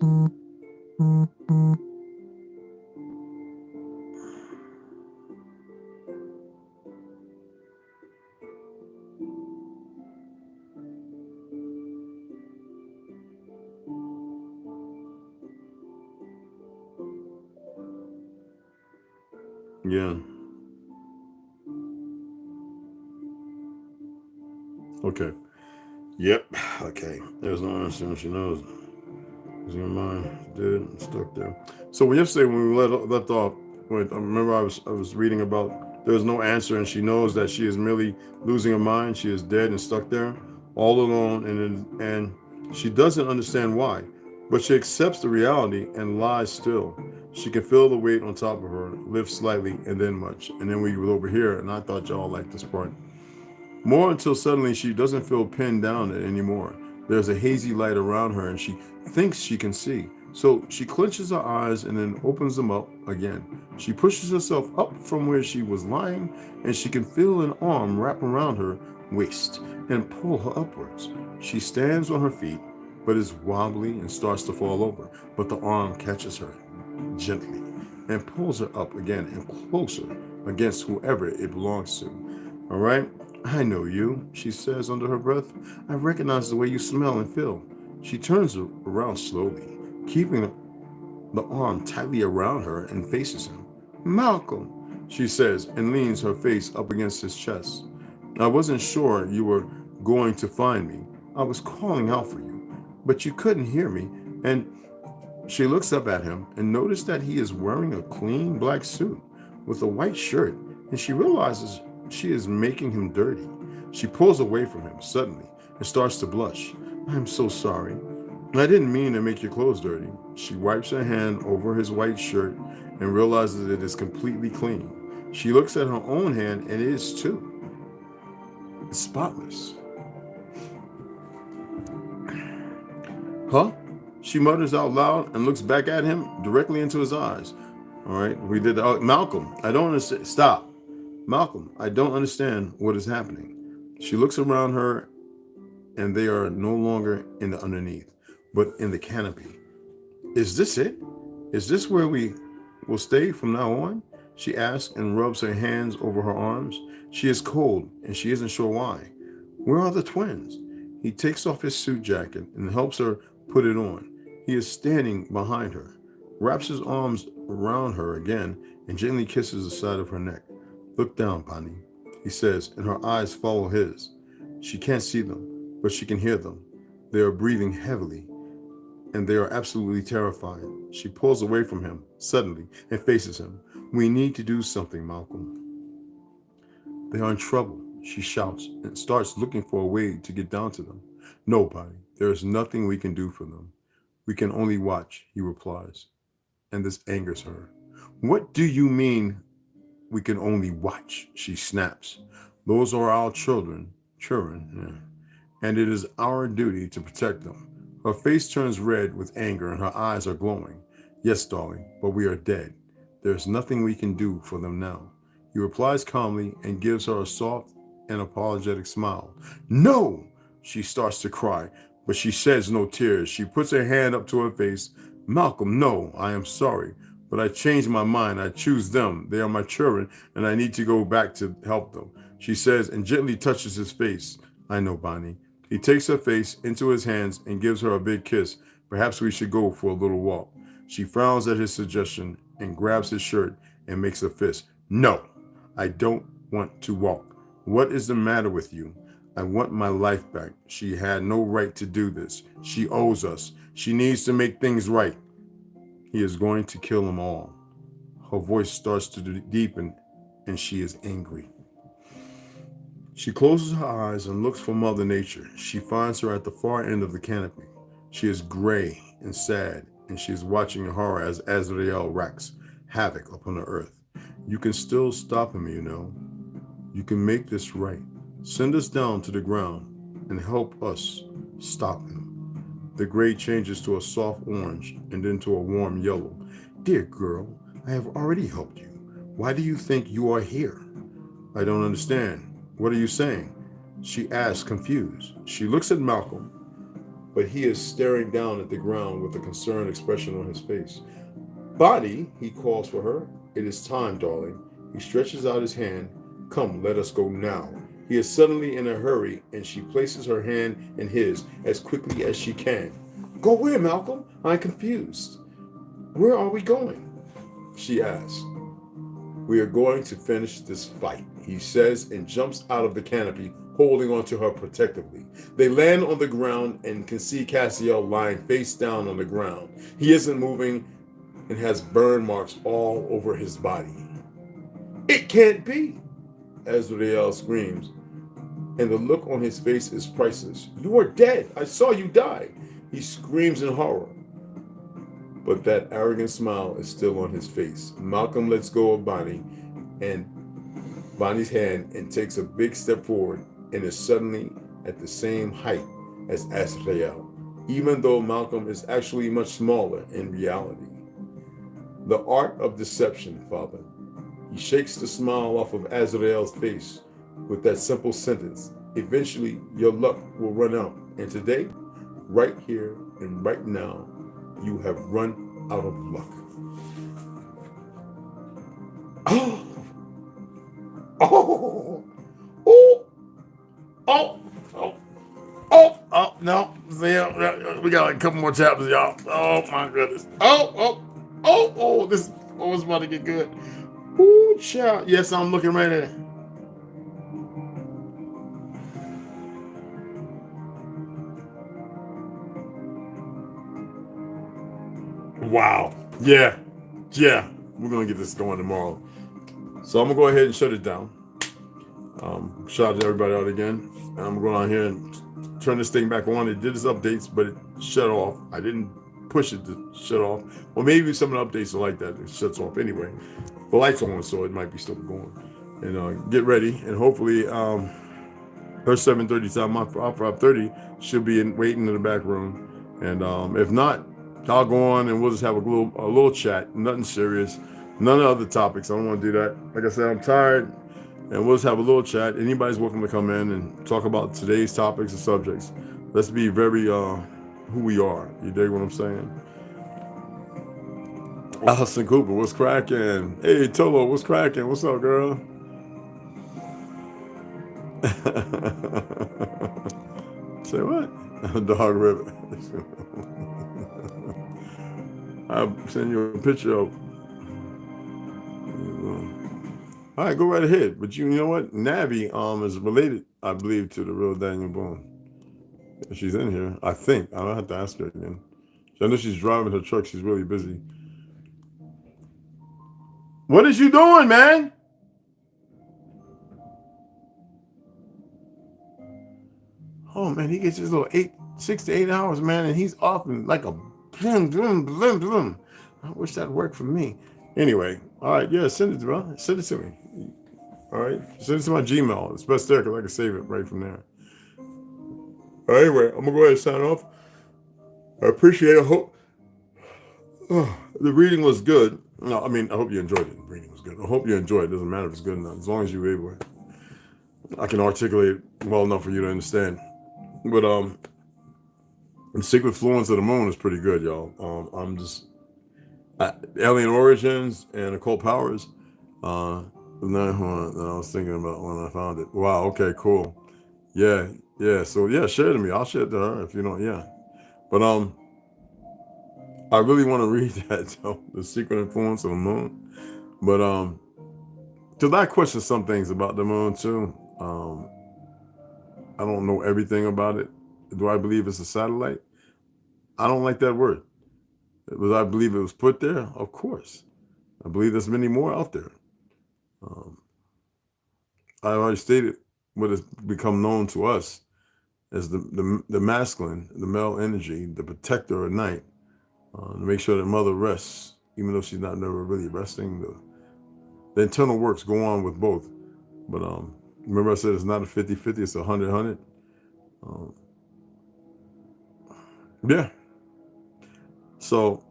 S1: Yeah. Okay. Yep. Okay. There's no answer. She knows. Is your mind dead, stuck there? So yesterday when we left off, I remember I was reading about there's no answer, and she knows that she is merely losing her mind. She is dead and stuck there, all alone, and she doesn't understand why, but she accepts the reality and lies still. She can feel the weight on top of her, lift slightly, and then much. And then we were over here, and I thought y'all liked this part. More until suddenly she doesn't feel pinned down anymore. There's a hazy light around her, and she thinks she can see. So she clenches her eyes and then opens them up again. She pushes herself up from where she was lying, and she can feel an arm wrap around her waist and pull her upwards. She stands on her feet, but is wobbly and starts to fall over. But the arm catches her gently and pulls her up again and closer against whoever it belongs to. All right? I know you, she says under her breath. I recognize the way you smell and feel. She turns around slowly, keeping the arm tightly around her and faces him. Malcolm, she says, and leans her face up against his chest. I wasn't sure you were going to find me. I was calling out for you, but you couldn't hear me, and She looks up at him and notices that he is wearing a clean black suit with a white shirt, and she realizes she is making him dirty. She pulls away from him suddenly and starts to blush. I am so sorry. I didn't mean to make your clothes dirty. She wipes her hand over his white shirt and realizes it is completely clean. She looks at her own hand and it is too. It's spotless. Huh? She mutters out loud and looks back at him directly into his eyes. All right, we did the, Malcolm, I don't understand. Stop. Malcolm, I don't understand what is happening. She looks around her and they are no longer in the underneath, but in the canopy. Is this it? Is this where we will stay from now on? She asks and rubs her hands over her arms. She is cold and she isn't sure why. Where are the twins? He takes off his suit jacket and helps her put it on. He is standing behind her, wraps his arms around her again, and gently kisses the side of her neck. Look down, Bonnie, he says, and her eyes follow his. She can't see them, but she can hear them. They are breathing heavily, and they are absolutely terrified. She pulls away from him suddenly and faces him. We need to do something, Malcolm. They are in trouble, she shouts, and starts looking for a way to get down to them. Nobody. There is nothing we can do for them. We can only watch, he replies, and this angers her. What do you mean we can only watch? She snaps. Those are our children, and it is our duty to protect them. Her face turns red with anger and her eyes are glowing. Yes, darling, but we are dead. There is nothing we can do for them now. He replies calmly and gives her a soft and apologetic smile. No! She starts to cry, but she sheds no tears. She puts her hand up to her face. Malcolm, no, I am sorry, but I changed my mind. I choose them. They are my children, and I need to go back to help them, she says and gently touches his face. I know, Bonnie. He takes her face into his hands and gives her a big kiss. Perhaps we should go for a little walk. She frowns at his suggestion and grabs his shirt and makes a fist. No, I don't want to walk. What is the matter with you? I want my life back. She had no right to do this. She owes us. She needs to make things right. He is going to kill them all. Her voice starts to deepen and she is angry. She closes her eyes and looks for Mother Nature. She finds her at the far end of the canopy. She is gray and sad, and she is watching in horror as Azrael wreaks havoc upon the earth. You can still stop him, you know. You can make this right. Send us down to the ground and help us stop him. The gray changes to a soft orange and then to a warm yellow. Dear girl, I have already helped you. Why do you think you are here? I don't understand. What are you saying? She asks, confused. She looks at Malcolm, but he is staring down at the ground with a concerned expression on his face. Bonnie, he calls for her. It is time, darling. He stretches out his hand. Come, let us go now. He is suddenly in a hurry, and she places her hand in his as quickly as she can. Go where, Malcolm? I'm confused. Where are we going? She asks. We are going to finish this fight, he says, and jumps out of the canopy, holding onto her protectively. They land on the ground and can see Cassiel lying face down on the ground. He isn't moving and has burn marks all over his body. It can't be, Azrael screams, and the look on his face is priceless. You are dead. I saw you die. He screams in horror, but that arrogant smile is still on his face. Malcolm lets go of Bonnie's hand and takes a big step forward and is suddenly at the same height as Azrael, even though Malcolm is actually much smaller in reality. The art of deception, Father. He shakes the smile off of Azrael's face with that simple sentence. Eventually, your luck will run out. And today, right here and right now, you have run out of luck. Oh, oh, oh, oh, oh, oh, oh, no. See, we got like a couple more chapters, y'all. Oh, my goodness. This is about to get good. Ooh, child. Yes, I'm looking right at it. Wow. Yeah. We're gonna get this going tomorrow. So I'm gonna go ahead and shut it down. Shout out to everybody out again. And I'm going on here and turn this thing back on. It did its updates, but it shut off. I didn't push it to shut off. Well, maybe some of the updates are like that. It shuts off anyway. The light's on, so it might be still going. And get ready. And hopefully, her 7:30 time, my 5:30 should be waiting in the back room. And if not, I'll go on and we'll just have a little chat. Nothing serious. None of other topics. I don't want to do that. Like I said, I'm tired. And we'll just have a little chat. Anybody's welcome to come in and talk about today's topics and subjects. Let's be very who we are. You dig what I'm saying? Allison Cooper, what's cracking? Hey, Tolo, what's cracking? What's up, girl? Say what? Dog ribbon. I'll send you a picture of. All right, go right ahead. But you know what? Navi is related, I believe, to the real Daniel Boone. She's in here, I think. I don't have to ask her again. I know she's driving her truck. She's really busy. What is you doing, man? Oh man, he gets his little 6 to 8 hours, man, and he's off in like a blim, blim, blim, blim. I wish that worked for me. Anyway, all right, yeah, send it, bro. Send it to me. All right, send it to my Gmail. It's best there because I can save it right from there. All right, anyway, I'm gonna go ahead and sign off. I appreciate it. I hope the reading was good. No, I mean, I hope you enjoyed it. The reading was good. I hope you enjoyed it. It doesn't matter if it's good or not. As long as you were able, I can articulate it well enough for you to understand. But the Secret Fluence of the Moon is pretty good, y'all. I'm just alien origins and occult powers. That I was thinking about when I found it. Wow. Okay. Cool. Yeah. So yeah, share it to me. I'll share it to her if you don't. Yeah. But I really want to read that though, the Secret Influence of the Moon. But because I question some things about the moon too. I don't know everything about it. Do I believe it's a satellite? I don't like that word. But I believe it was put there? Of course. I believe there's many more out there. I already stated what has become known to us as the masculine, the male energy, the protector at night, to make sure that mother rests, even though she's not never really resting. The internal works go on with both. But remember I said it's not a 50-50, it's a 100-100. Yeah. So,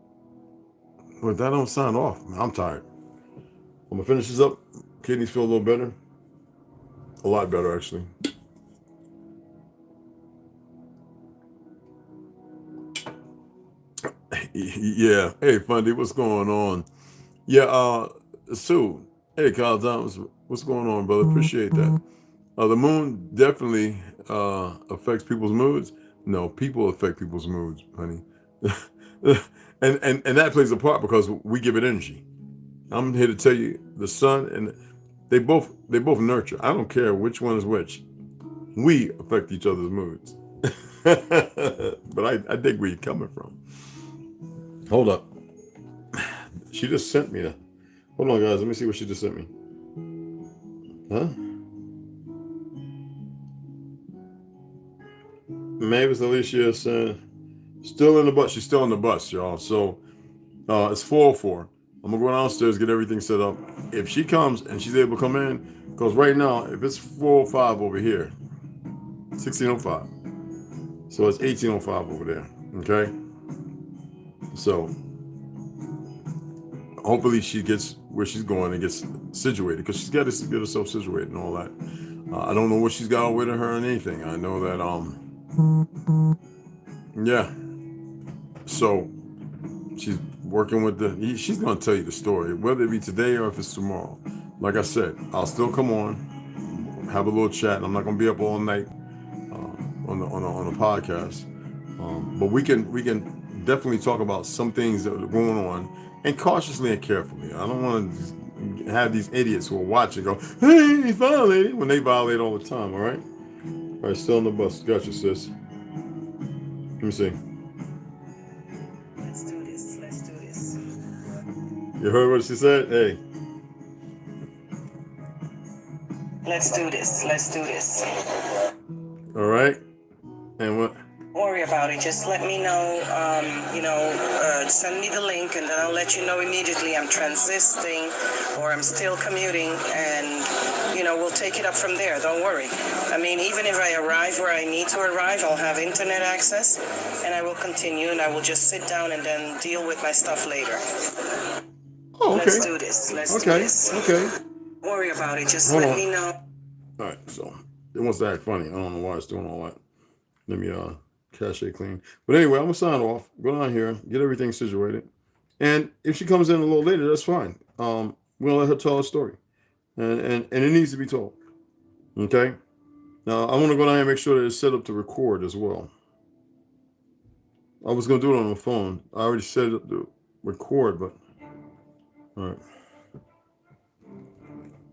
S1: with that, don't sign off. Man, I'm tired. I'm going to finish this up. Kidneys feel a little better. A lot better, actually. Yeah. Hey, Fundy, what's going on? Yeah, Sue. Hey, Kyle Thomas, what's going on, brother? Appreciate that. The moon definitely affects people's moods. No, people affect people's moods, honey. and that plays a part because we give it energy. I'm here to tell you, the sun and they both nurture. I don't care which one is which. We affect each other's moods. But I dig where you're coming from. Hold up. She just sent me a. Hold on, guys. Let me see what she just sent me. Huh? Mavis Alicia said, still in the bus. She's still in the bus, y'all. So it's 4:04. I'm going to go downstairs, get everything set up. If she comes and she's able to come in, because right now, if it's 4:05 over here, 16:05. So it's 18:05 over there. Okay? So hopefully she gets where she's going and gets situated, because she's got to get herself situated and all that. I don't know what she's got with her or anything. I know that, yeah. So she's working with she's going to tell you the story, whether it be today or if it's tomorrow. Like I said, I'll still come on, have a little chat. I'm not going to be up all night on the podcast. But we can definitely talk about some things that are going on, and cautiously and carefully. I don't want to have these idiots who are watching go, hey, he's violating, when they violate all the time, all right? All right, still on the bus. Gotcha, sis. Let me see.
S2: Let's do this.
S1: You heard what she said? Hey.
S2: Let's do this. Let's do this.
S1: All right. And what?
S2: Don't worry about it. Just let me know. Send me the link, and then I'll let you know immediately I'm transisting or I'm still commuting, and we'll take it up from there. Don't worry. I mean, even if I arrive where I need to arrive, I'll have internet access, and I will continue, and I will just sit down and then deal with my stuff later.
S1: Oh, okay.
S2: Let's do this. Let's do this.
S1: Okay.
S2: Don't worry about it. Just let me know.
S1: All right. So it wants to act funny. I don't know why it's doing all that. Let me Cashapp clean. But anyway, I'm gonna sign off. Go down here, get everything situated, and if she comes in a little later, that's fine. We'll let her tell her story, and it needs to be told. Okay. Now I want to go down here and make sure that it's set up to record as well. I was gonna do it on the phone. I already set it up to record, but all right.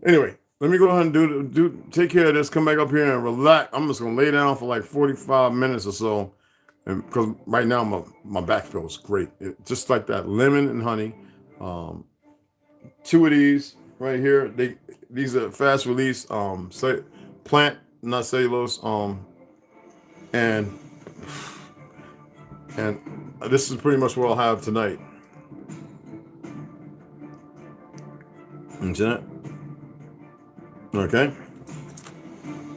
S1: Anyway, let me go ahead and take care of this. Come back up here and relax. I'm just gonna lay down for like 45 minutes or so, and because right now my back feels great. Just like that lemon and honey. 2 of these right here. These are fast release plant, not cellulose. And this is pretty much what I'll have tonight. Internet. Okay.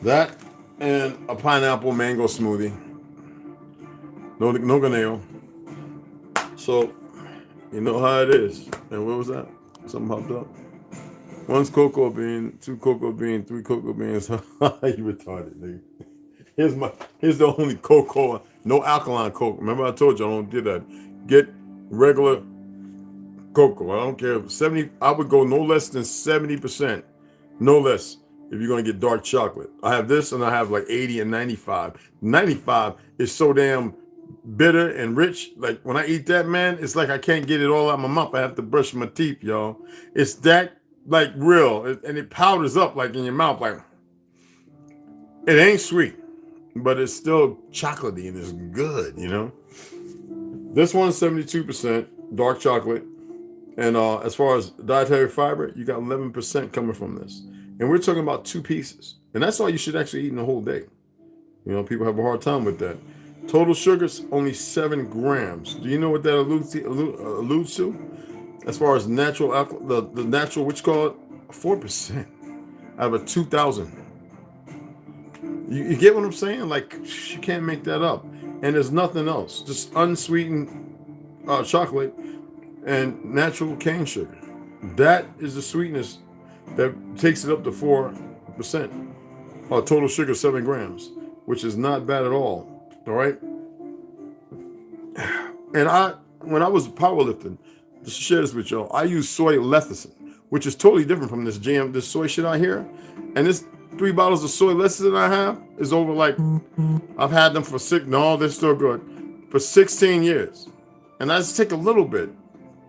S1: That and a pineapple mango smoothie. No ganeo. So, you know how it is. And what was that? Something popped up. 1 cocoa bean, 2 cocoa bean, 3 cocoa beans. You retarded, nigga. Here's the only cocoa, no alkaline coke. Remember I told you I don't do that. Get regular cocoa. I don't care. 70. I would go no less than 70%. No less if you're going to get dark chocolate. I have this and I have like 80 and 95. 95 is so damn bitter and rich. Like when I eat that, man, it's like I can't get it all out my mouth. I have to brush my teeth, y'all. It's that like real. And it powders up like in your mouth. Like it ain't sweet, but it's still chocolatey and it's good, This one's 72% dark chocolate. And as far as dietary fiber, you got 11% coming from this. And we're talking about 2 pieces. And that's all you should actually eat in the whole day. People have a hard time with that. Total sugar's only 7 grams. Do you know what that alludes to? As far as natural alcohol, the natural, what you call it, 4% out of a 2,000. You get what I'm saying? Like, you can't make that up. And there's nothing else. Just unsweetened chocolate and natural cane sugar. That is the sweetness that takes it up to 4%. Total sugar 7 grams, which is not bad at all. All right. And when I was powerlifting, just to share this with y'all, I use soy lecithin, which is totally different from this soy shit out here. And this 3 bottles of soy lecithin I have is over like, I've had them for they're still good, for 16 years. And I just take a little bit.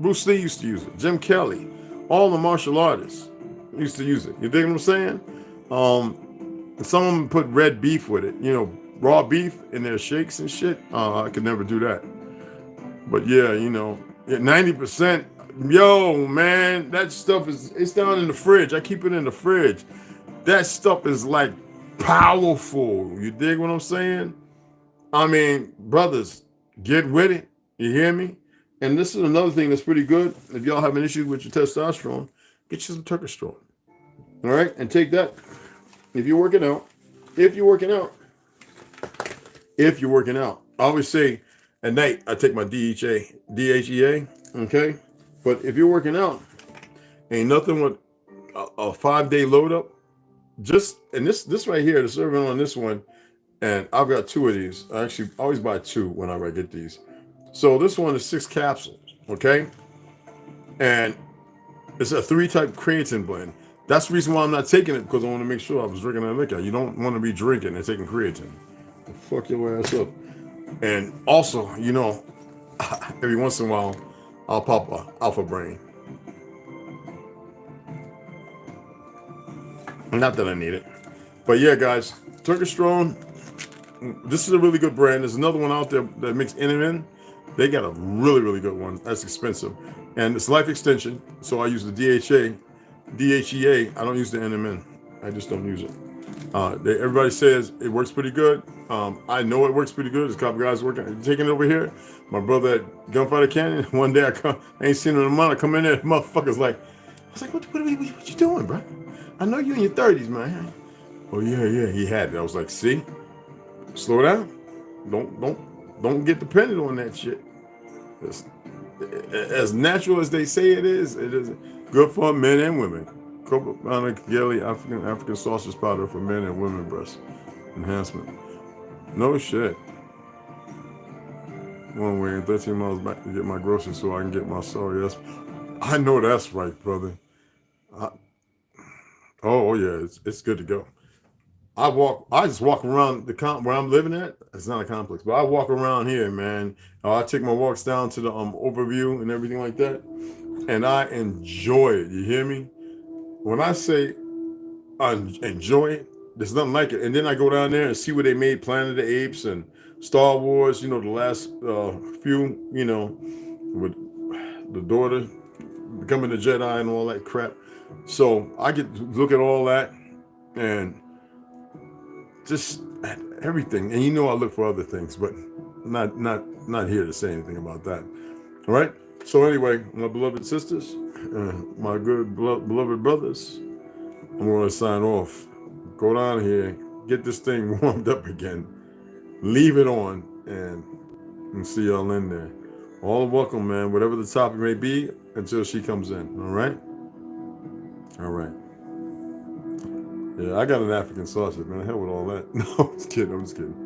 S1: Bruce Lee used to use it. Jim Kelly, all the martial artists used to use it. You dig what I'm saying? Some of them put red beef with it, raw beef in their shakes and shit. I could never do that. But yeah, 90%. Yo, man, that stuff it's down in the fridge. I keep it in the fridge. That stuff is like powerful. You dig what I'm saying? I mean, brothers, get with it. You hear me? And this is another thing that's pretty good. If y'all have an issue with your testosterone, get you some Turkish straw. All right? And take that. If you're working out, I always say at night, I take my DHEA, okay? But if you're working out, ain't nothing with a 5-day load up. And this right here, the serving on this one, and I've got 2 of these. I actually always buy 2 whenever I get these. So this one is 6 capsules, okay? And it's a 3-type creatine blend. That's the reason why I'm not taking it, because I want to make sure I was drinking that liquor. You don't want to be drinking and taking creatine. Fuck your ass up. And also, every once in a while, I'll pop a Alpha Brain. Not that I need it. But yeah, guys, Turkish Strong, this is a really good brand. There's another one out there that makes Inman. They got a really, really good one. That's expensive. And it's life extension. So I use the DHEA. I don't use the NMN. I just don't use it. Everybody says it works pretty good. I know it works pretty good. There's a couple guys taking it over here. My brother at Gunfighter Canyon. One day I ain't seen him in a month. I come in there, motherfuckers like, I was like, what you doing, bro? I know you in your 30s, man. Oh yeah, he had it. I was like, see, slow down. Don't get dependent on that shit. It's, as natural as they say it is good for men and women. African sausage powder for men and women breast enhancement. No shit. One way and 13 miles back to get my groceries so I can get my sorry. I know that's right, brother. Oh yeah, it's good to go. I just walk around where I'm living at. It's not a complex, but I walk around here, man. I take my walks down to the overview and everything like that, and I enjoy it. You hear me? When I say I enjoy it, there's nothing like it. And then I go down there and see where they made Planet of the Apes and Star Wars. You know, the last few. You know, with the daughter becoming a Jedi and all that crap. So I get to look at all that and just everything. And you know, I look for other things, but not here to say anything about that. All right. So anyway, my beloved sisters, my good beloved brothers, I'm going to sign off. Go down here, get this thing warmed up again, leave it on, and see y'all in there. All welcome, man. Whatever the topic may be, until she comes in. All right. All right. Yeah, I got an African sausage, man. The hell with all that. No, I'm just kidding.